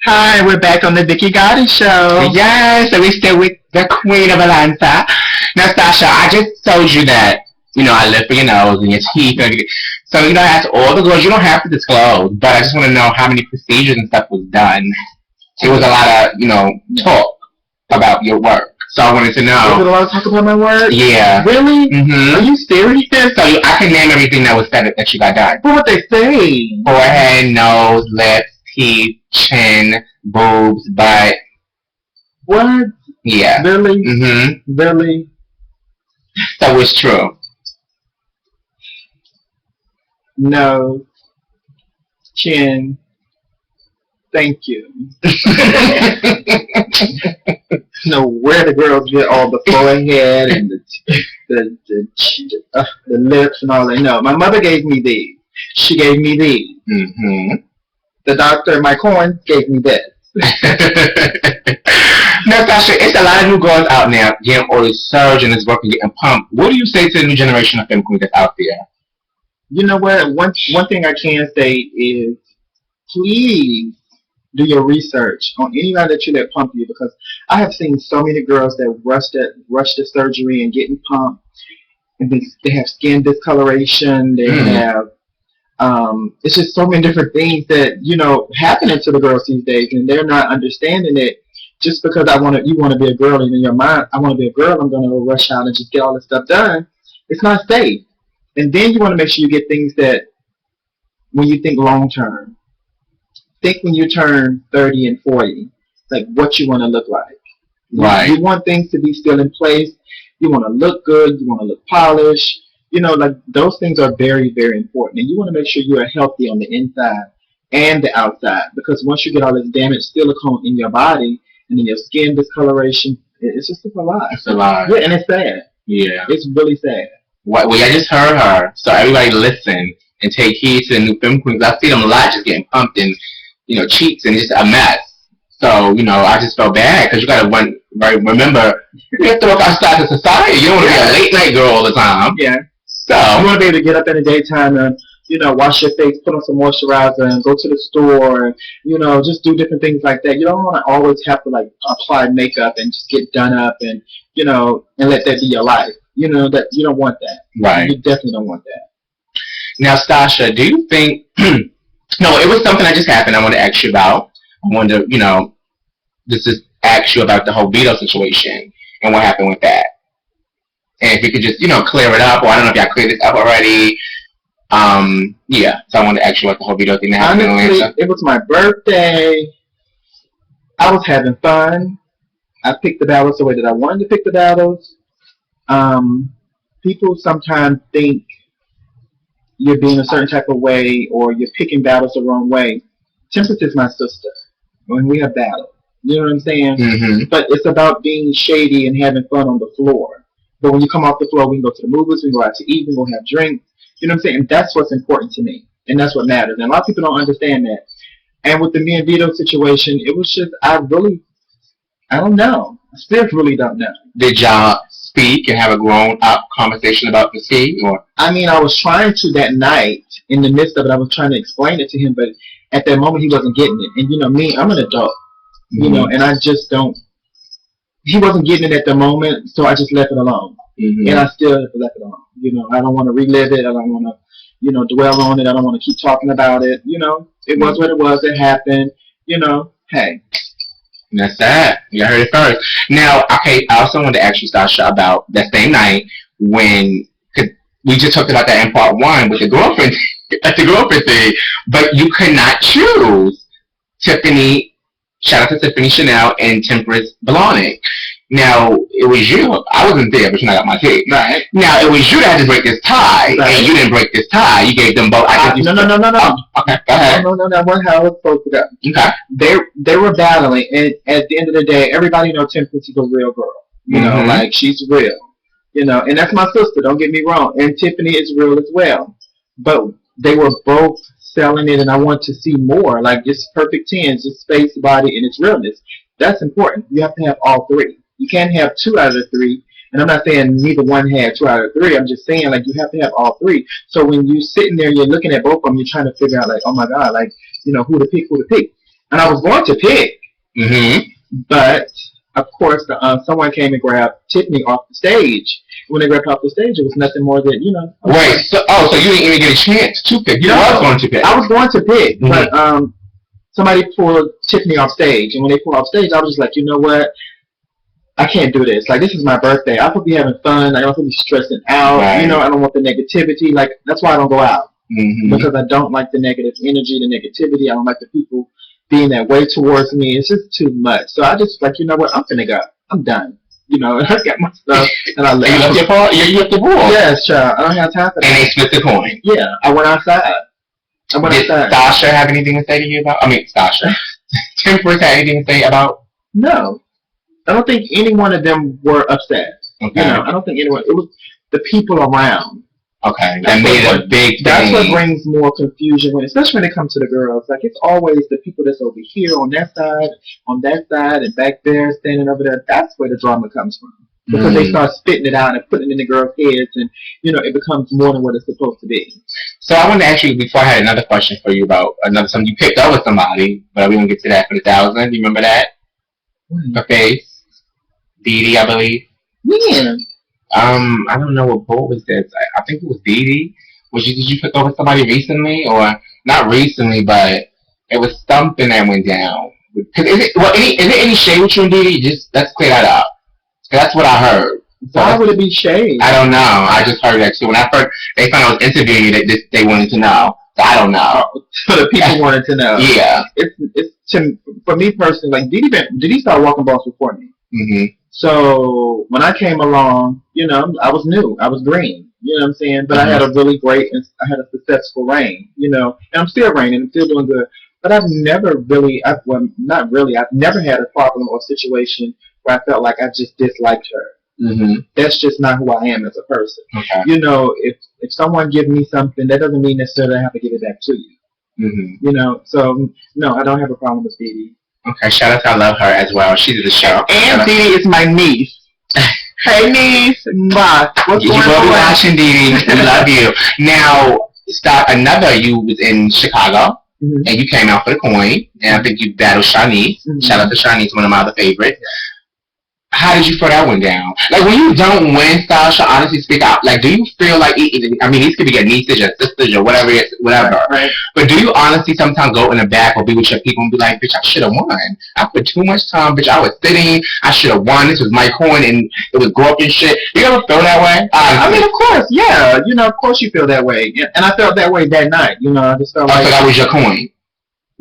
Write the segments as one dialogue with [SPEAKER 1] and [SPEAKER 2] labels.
[SPEAKER 1] Hi, we're back on the Vicky Gotti Show.
[SPEAKER 2] Yes, so we still with the Queen of Atlanta. Now, Stasha, I just told you that, I live for your nose and your teeth. So, that's all the girls. You don't have to disclose, but I just want to know how many procedures and stuff was done. It was a lot of, talk about your work. So I wanted to
[SPEAKER 1] Was it a
[SPEAKER 2] know.
[SPEAKER 1] lot of talk about my work?
[SPEAKER 2] Yeah.
[SPEAKER 1] Really? Are
[SPEAKER 2] Mm-hmm.
[SPEAKER 1] you serious?
[SPEAKER 2] So I can name everything that was said that you got done.
[SPEAKER 1] But what they say?
[SPEAKER 2] Forehead, nose, lips, teeth, chin, boobs, butt.
[SPEAKER 1] What?
[SPEAKER 2] Yeah.
[SPEAKER 1] Really?
[SPEAKER 2] Mm-hmm.
[SPEAKER 1] Really?
[SPEAKER 2] So it's true.
[SPEAKER 1] No. Chin. Thank you. No, where the girls get all the forehead and the lips and all that. No, my mother gave me these. She gave me these.
[SPEAKER 2] Mm-hmm.
[SPEAKER 1] The doctor, Mike Horn, gave me this.
[SPEAKER 2] Now, Sasha, it's a lot of new girls out now getting all this surge and this work and getting pumped. What do you say to the new generation of femme queens that's out there?
[SPEAKER 1] You know what? One thing I can say is please do your research on anybody that you let pump you because I have seen so many girls that rush the surgery and getting pumped and they have skin discoloration, they have it's just so many different things that happening to the girls these days, and they're not understanding it. Just because you want to be a girl, and in your mind, I want to be a girl, I'm going to rush out and just get all this stuff done. It's not safe. And then you want to make sure you get things that when you think long term, think when you turn 30 and 40, like what you want to look like.
[SPEAKER 2] Right.
[SPEAKER 1] You want things to be still in place. You want to look good. You want to look polished. Like those things are very, very important. And you want to make sure you are healthy on the inside and the outside. Because once you get all this damaged silicone in your body and in your skin discoloration, it's just a lot.
[SPEAKER 2] It's a lot.
[SPEAKER 1] Yeah, and it's sad.
[SPEAKER 2] Yeah.
[SPEAKER 1] It's really sad.
[SPEAKER 2] Well, I just heard her. So everybody listen and take heed to the new femme queens. I see them a lot just getting pumped and, cheeks and just a mess. So, I just felt bad because you got to remember, you have to look outside the society. You don't want to be a late night girl all the time.
[SPEAKER 1] Yeah.
[SPEAKER 2] So
[SPEAKER 1] you want to be able to get up in the daytime and wash your face, put on some moisturizer, and go to the store, and just do different things like that. You don't want to always have to like apply makeup and just get done up and and let that be your life. That you don't want that.
[SPEAKER 2] Right.
[SPEAKER 1] You definitely don't want that.
[SPEAKER 2] Now, Stasha, do you think? No, it was something that just happened. I want to ask you about. I wanted to, just ask you about the whole veto situation and what happened with that. And if you could just, clear it up, or I don't know if y'all cleared this up already. Yeah. So I wanted to ask you about the whole veto thing that happened in Atlanta.
[SPEAKER 1] It was my birthday. I was having fun. I picked the battles the way that I wanted to pick the battles. People sometimes think you're being a certain type of way or you're picking battles the wrong way. Temperance is my sister. When we have battles. You know what I'm saying?
[SPEAKER 2] Mm-hmm.
[SPEAKER 1] But it's about being shady and having fun on the floor. But when you come off the floor, we can go to the movies, we can go out to eat, we can go have drinks. You know what I'm saying? And that's what's important to me. And that's what matters. And a lot of people don't understand that. And with the me and Vito situation, it was just, I don't know. I still really don't know.
[SPEAKER 2] Did y'all speak and have a grown-up conversation about the tea? Or?
[SPEAKER 1] I mean, I was trying to that night. In the midst of it, I was trying to explain it to him. But at that moment, he wasn't getting it. And, me, I'm an adult.
[SPEAKER 2] Mm-hmm.
[SPEAKER 1] And I just don't. He wasn't getting it at the moment, so I just left it alone.
[SPEAKER 2] Mm-hmm.
[SPEAKER 1] And I still left it alone. I don't want to relive it. I don't want to, dwell on it. I don't want to keep talking about it. It was what it was. It happened. Hey.
[SPEAKER 2] That's that. You heard it first. Now, okay, I also wanted to ask you, Stasha, about that same night when we just talked about that in part one with the girlfriend, at the girlfriend thing, but you could not choose Tiffany. Shout out to Tiffany Chanel and Temperance Blahnik. Now, it was you. I wasn't there, but you know, I got my tape.
[SPEAKER 1] Right.
[SPEAKER 2] Now, it was you that had to break this tie,
[SPEAKER 1] right.
[SPEAKER 2] And you didn't break this tie. You gave them both.
[SPEAKER 1] No.
[SPEAKER 2] Oh, okay, go ahead.
[SPEAKER 1] No, that wasn't how it was supposed to go.
[SPEAKER 2] Okay.
[SPEAKER 1] They were battling, and at the end of the day, everybody knows Temperance is a real girl. Like, she's real. And that's my sister, don't get me wrong. And Tiffany is real as well. But they were both selling it, and I want to see more. Like, it's perfect 10s, it's space, body, and its realness. That's important. You have to have all three. You can't have 2 out of the 3. And I'm not saying neither one had 2 out of 3. I'm just saying, like, you have to have all 3. So when you're sitting there, you're looking at both of them, you're trying to figure out, like, oh my God, like, who to pick, and I was going to pick,
[SPEAKER 2] Mm-hmm.
[SPEAKER 1] but of course, someone came and grabbed Tiffany off the stage. When they grabbed her off the stage, it was nothing more than
[SPEAKER 2] Wait. So you didn't even get a chance to pick. You
[SPEAKER 1] no,
[SPEAKER 2] was going to pick.
[SPEAKER 1] I was going to pick,
[SPEAKER 2] Mm-hmm.
[SPEAKER 1] but somebody pulled Tiffany off stage, and when they pulled off stage, I was just like, you know what? I can't do this. Like, this is my birthday. I'm supposed to be having fun. I don't supposed to be stressing out.
[SPEAKER 2] Right.
[SPEAKER 1] I don't want the negativity. Like, that's why I don't go out.
[SPEAKER 2] Mm-hmm.
[SPEAKER 1] Because I don't like the negative energy, the negativity. I don't like the people being that way towards me. It's just too much. So I just like, you know what? I'm finna go. I'm done. I got my stuff and I left.
[SPEAKER 2] You left your ball. You left the ball.
[SPEAKER 1] Yes, child. I don't have time for that.
[SPEAKER 2] And they split the coin.
[SPEAKER 1] Yeah, I went outside.
[SPEAKER 2] Did Stasha have anything to say to you about? I mean, Stasha. Temperance had anything to say about?
[SPEAKER 1] No, I don't think any one of them were upset.
[SPEAKER 2] Okay.
[SPEAKER 1] I don't think anyone. It was the people around.
[SPEAKER 2] Okay, that made a big thing.
[SPEAKER 1] That's what brings more confusion, especially when it comes to the girls. Like, it's always the people that's over here on that side, and back there, standing over there. That's where the drama comes from. Because they start spitting it out and putting it in the girls' heads, and it becomes more than what it's supposed to be.
[SPEAKER 2] So I wanted to ask you before I had another question for you about something you picked up with somebody, but we won't get to that for the 1,000. Do you remember that? Her face, Dee Dee, I believe.
[SPEAKER 1] Yeah.
[SPEAKER 2] I don't know what boat was this. I think it was Dee Dee. Did you pick up with somebody recently, or not recently, but it was something that went down? Cause is there any shade with you and Dee Dee? Just let's clear that up. That's what I heard. So
[SPEAKER 1] why would it be shade?
[SPEAKER 2] I don't know. I just heard that too. When I first they found I was interviewing you, they wanted to know. So I don't know.
[SPEAKER 1] So the people wanted to know.
[SPEAKER 2] Yeah.
[SPEAKER 1] It's for me personally. Like, Dee Dee started walking balls before me.
[SPEAKER 2] Mm-hmm.
[SPEAKER 1] So when I came along, I was new. I was green. You know what I'm saying? But I had a really great, I had a successful reign. And I'm still reigning. I'm still doing good. But I've never really, not really. I've never had a problem or situation where I felt like I just disliked her.
[SPEAKER 2] Mm-hmm.
[SPEAKER 1] That's just not who I am as a person.
[SPEAKER 2] Okay.
[SPEAKER 1] If someone gives me something, that doesn't mean necessarily I have to give it back to you.
[SPEAKER 2] Mm-hmm.
[SPEAKER 1] So no, I don't have a problem with Dee Dee.
[SPEAKER 2] Okay, shout out to I love her as well. She did the show.
[SPEAKER 1] And Dee Dee is my niece. Hey niece, what's going on?
[SPEAKER 2] You will be watching, Dee Dee. We love you. Now, you was in Chicago,
[SPEAKER 1] mm-hmm.
[SPEAKER 2] and you came out for the coin, and I think you battled Shanice. Mm-hmm. Shout out to Shanice, one of my other favorites. How did you feel that went down? Like, when you don't win, Stasha, honestly speak out. Like, do you feel like, these could be your nieces, your sisters, or whatever.
[SPEAKER 1] Right.
[SPEAKER 2] But do you honestly sometimes go in the back or be with your people and be like, bitch, I should have won. I put too much time, bitch. I was sitting. I should have won. This was my coin, and it was broke and shit. You ever feel that way?
[SPEAKER 1] I mean, of course, yeah. Of course you feel that way. And I felt that way that night. I just felt like
[SPEAKER 2] that was your coin.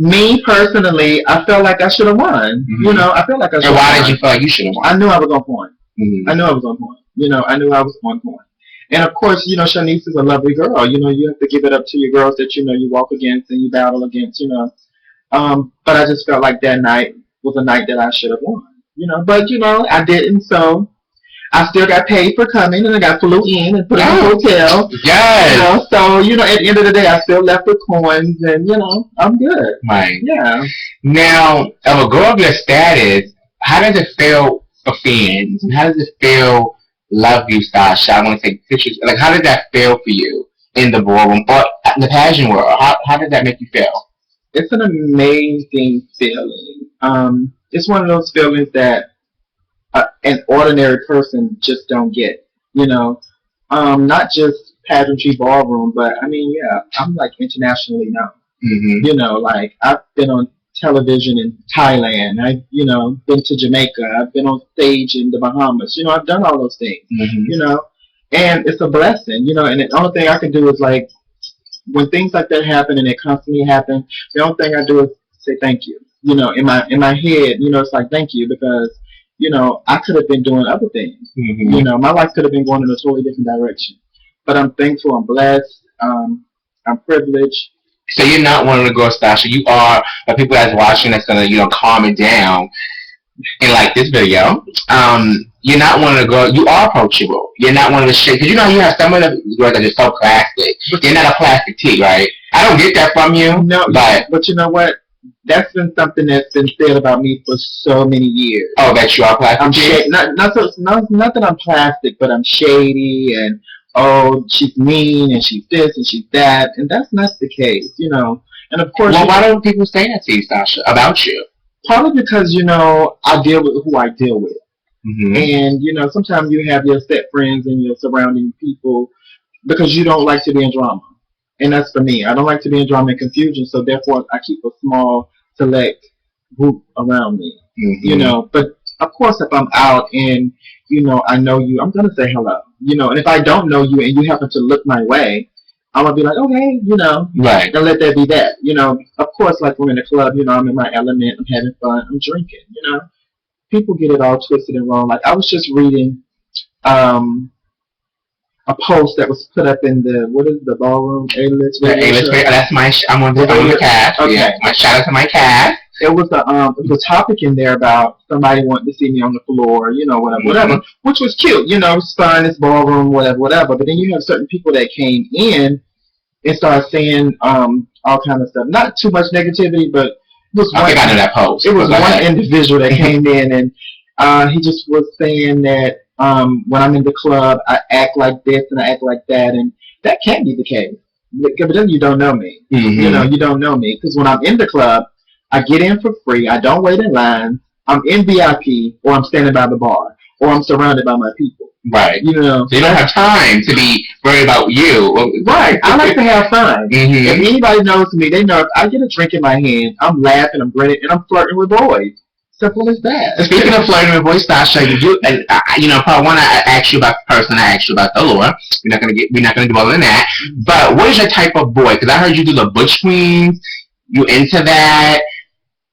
[SPEAKER 1] Me personally, I felt like I should have won.
[SPEAKER 2] Mm-hmm.
[SPEAKER 1] I felt like I should have
[SPEAKER 2] won. And why
[SPEAKER 1] did
[SPEAKER 2] you feel like you should have won?
[SPEAKER 1] I knew I was on point.
[SPEAKER 2] Mm-hmm.
[SPEAKER 1] I knew I was on point. I knew I was on point. And of course, Shanice is a lovely girl. You have to give it up to your girls that you walk against and you battle against. But I just felt like that night was a night that I should have won. But I didn't. So I still got paid for coming, and I got flew in and put in a hotel.
[SPEAKER 2] Yes.
[SPEAKER 1] So at the end of the day, I still left with coins, and I'm good.
[SPEAKER 2] Right.
[SPEAKER 1] Yeah.
[SPEAKER 2] Now, of a girl of your status, how does it feel for fans, and how does it feel? Love you, Stasha. I want to take pictures. Like, how did that feel for you in the ballroom or in the pageant world? How did that make you feel?
[SPEAKER 1] It's an amazing feeling. It's one of those feelings that an ordinary person just don't get. Not just pageantry ballroom, but I mean, yeah, I'm like internationally known.
[SPEAKER 2] Mm-hmm.
[SPEAKER 1] Like I've been on television in Thailand. I've been to Jamaica. I've been on stage in the Bahamas. I've done all those things.
[SPEAKER 2] Mm-hmm.
[SPEAKER 1] And it's a blessing. And the only thing I can do is like when things like that happen and they constantly happen. The only thing I do is say thank you. In my head, it's like thank you because. I could have been doing other things.
[SPEAKER 2] Mm-hmm.
[SPEAKER 1] My life could have been going in a totally different direction. But I'm thankful. I'm blessed. I'm privileged.
[SPEAKER 2] So you're not one of the girls, Stasha. You are the people that's watching that's gonna, calm it down. And like this video, you're not one of the girls. You are approachable. You're not one of the shit. Because you have some of the girls that are so plastic. You're not a plastic T, right? I don't get that from you.
[SPEAKER 1] No, but you know what? That's been something that's been said about me for so many years.
[SPEAKER 2] Oh, that you are plastic?
[SPEAKER 1] Not that I'm plastic, but I'm shady and she's mean and she's this and she's that, and that's not the case. And of course,
[SPEAKER 2] well, why don't people say that to you, Stasha, about you?
[SPEAKER 1] probably because I deal with who I deal with, and sometimes you have your set friends and your surrounding people because you don't like to be in drama, and that's for me. I don't like to be in drama and confusion, so therefore I keep a small select group around me. But of course, if I'm out and I know you, I'm gonna say hello. And if I don't know you and you happen to look my way, I'm gonna be like, okay,
[SPEAKER 2] Right.
[SPEAKER 1] and let that be that. Of course, like we're in the club, I'm in my element, I'm having fun, I'm drinking. People get it all twisted and wrong. Like I was just reading um, a post that was put up in the ballroom A-list
[SPEAKER 2] The
[SPEAKER 1] radio
[SPEAKER 2] A-list,
[SPEAKER 1] show.
[SPEAKER 2] that's my. I'm on the cast.
[SPEAKER 1] Okay.
[SPEAKER 2] Yeah. My shout out to my cast.
[SPEAKER 1] It was a topic in there about somebody wanting to see me on the floor, whatever, which was cute, it's fun, it's ballroom, whatever. But then you have certain people that came in and started saying all kind of stuff. Not too much negativity, but it was
[SPEAKER 2] I think I know that post.
[SPEAKER 1] It was one individual that came in and he just was saying that when I'm in the club, I act like this and I act like that, and that can't be the case. But then you don't know me. You don't know me because when I'm in the club, I get in for free. I don't wait in line. I'm in VIP, or I'm standing by the bar, or I'm surrounded by my people.
[SPEAKER 2] Right.
[SPEAKER 1] So
[SPEAKER 2] you don't have time to be worried about you.
[SPEAKER 1] Right. I like to have fun.
[SPEAKER 2] Mm-hmm.
[SPEAKER 1] If anybody knows me, they know if I get a drink in my hand, I'm laughing, I'm grinning, and I'm flirting with boys. Simple as that.
[SPEAKER 2] Speaking of flirting with boys, Stasha, part one, I asked you about the person, I asked you about the lure. We're not gonna dwell on that. But what is your type of boy? Because I heard you do the Butch Queens. You into that?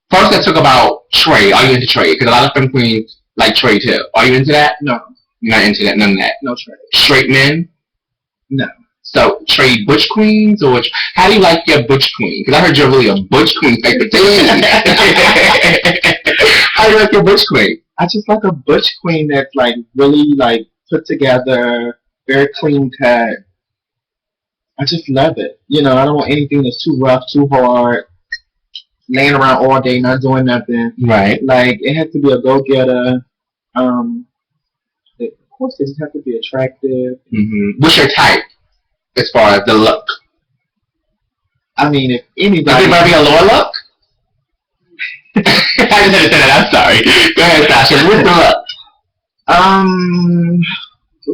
[SPEAKER 2] First, let's talk about Trey. Are you into Trey? Because a lot of femme queens like Trey too. Are you into that?
[SPEAKER 1] No.
[SPEAKER 2] You're not into that. None of that.
[SPEAKER 1] No Trey.
[SPEAKER 2] Straight men?
[SPEAKER 1] No.
[SPEAKER 2] So Trey Butch Queens, or how do you like your Butch Queen? Because I heard you're really a Butch Queen type of thing. How do you like your Butch Queen?
[SPEAKER 1] I just like a Butch Queen that's like really like put together, very clean cut. I just love it. I don't want anything that's too rough, too hard, laying around all day, not doing nothing.
[SPEAKER 2] Right.
[SPEAKER 1] Like, it has to be a go-getter. Of course, they just have to be attractive.
[SPEAKER 2] Mm-hmm. What's your type as far as the look?
[SPEAKER 1] I mean, if anybody...
[SPEAKER 2] Is it be a lower look? I just had to say that. I'm sorry. Go ahead, Stasha. What's the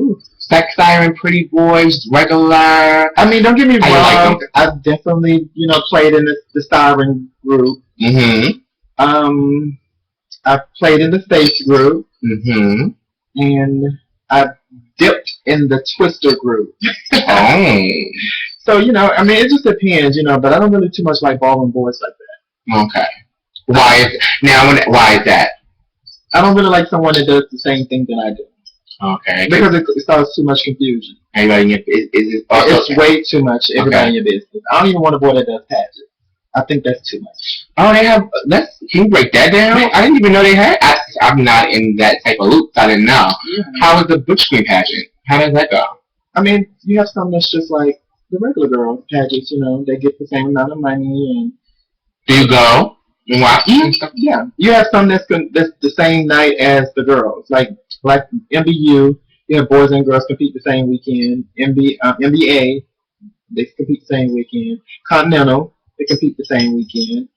[SPEAKER 2] look? Sex siren, pretty boys, regular.
[SPEAKER 1] I mean, don't get me wrong.
[SPEAKER 2] Like
[SPEAKER 1] I've definitely, played in the siren group.
[SPEAKER 2] Mm-hmm.
[SPEAKER 1] I've played in the stage group.
[SPEAKER 2] Mm-hmm.
[SPEAKER 1] And I've dipped in the twister group.
[SPEAKER 2] Oh.
[SPEAKER 1] So, I mean, it just depends, but I don't really too much like ballroom boys like that.
[SPEAKER 2] Okay. Why is that?
[SPEAKER 1] I don't really like someone that does the same thing that I do.
[SPEAKER 2] Okay.
[SPEAKER 1] Because it starts too much confusion. It's way too much. Everybody in your business. I don't even want a boy that does pageants. I think that's too much.
[SPEAKER 2] Oh, they have. Can you break that down? I didn't even know they had. I'm not in that type of loop. I didn't know. Yeah. How is the Butch Queen pageant? How does that go?
[SPEAKER 1] I mean, you have some that's just like the regular girl pageants. They get the same amount of money and.
[SPEAKER 2] Do you go?
[SPEAKER 1] Yeah. You have some that's the same night as the girls. Like MBU, you have boys and girls compete the same weekend. NBA, they compete the same weekend. Continental, they compete the same weekend.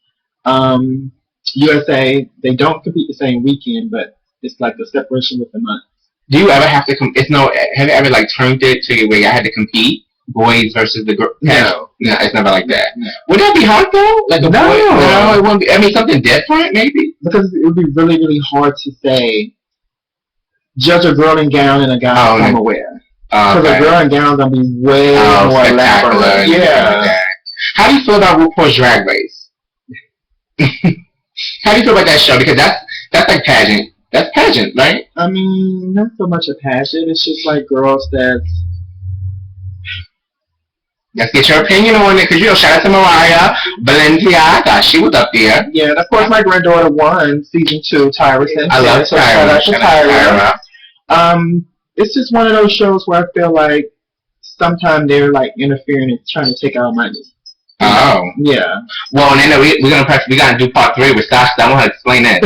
[SPEAKER 1] USA, they don't compete the same weekend, but it's like the separation with the month.
[SPEAKER 2] Do you ever have to have you ever turned it to where you had to compete? Boys versus the girls? No, it's never like that. No. Would that be hard though? Like no, it wouldn't be. I mean, something different maybe.
[SPEAKER 1] Because it would be really, really hard to say. Judge a girl in gown and a guy in wear. Because a girl in gown is gonna be way more elaborate. Yeah.
[SPEAKER 2] How do you feel about RuPaul's Drag Race? How do you feel about that show? Because that's like pageant. That's pageant, right?
[SPEAKER 1] I mean, not so much a pageant. It's just like girls that's.
[SPEAKER 2] Let's get your opinion on it, because shout out to Mariah Balenciaga. She was up there.
[SPEAKER 1] Yeah, and of course my granddaughter won season 2, Tyra.
[SPEAKER 2] I love
[SPEAKER 1] so
[SPEAKER 2] Tyra.
[SPEAKER 1] Shout out to Tyra. It's just one of those shows where I feel like sometimes they're like interfering and trying to take our money.
[SPEAKER 2] Oh.
[SPEAKER 1] Yeah.
[SPEAKER 2] Well, and then we gotta do part 3 with Stasha. I want her to explain that.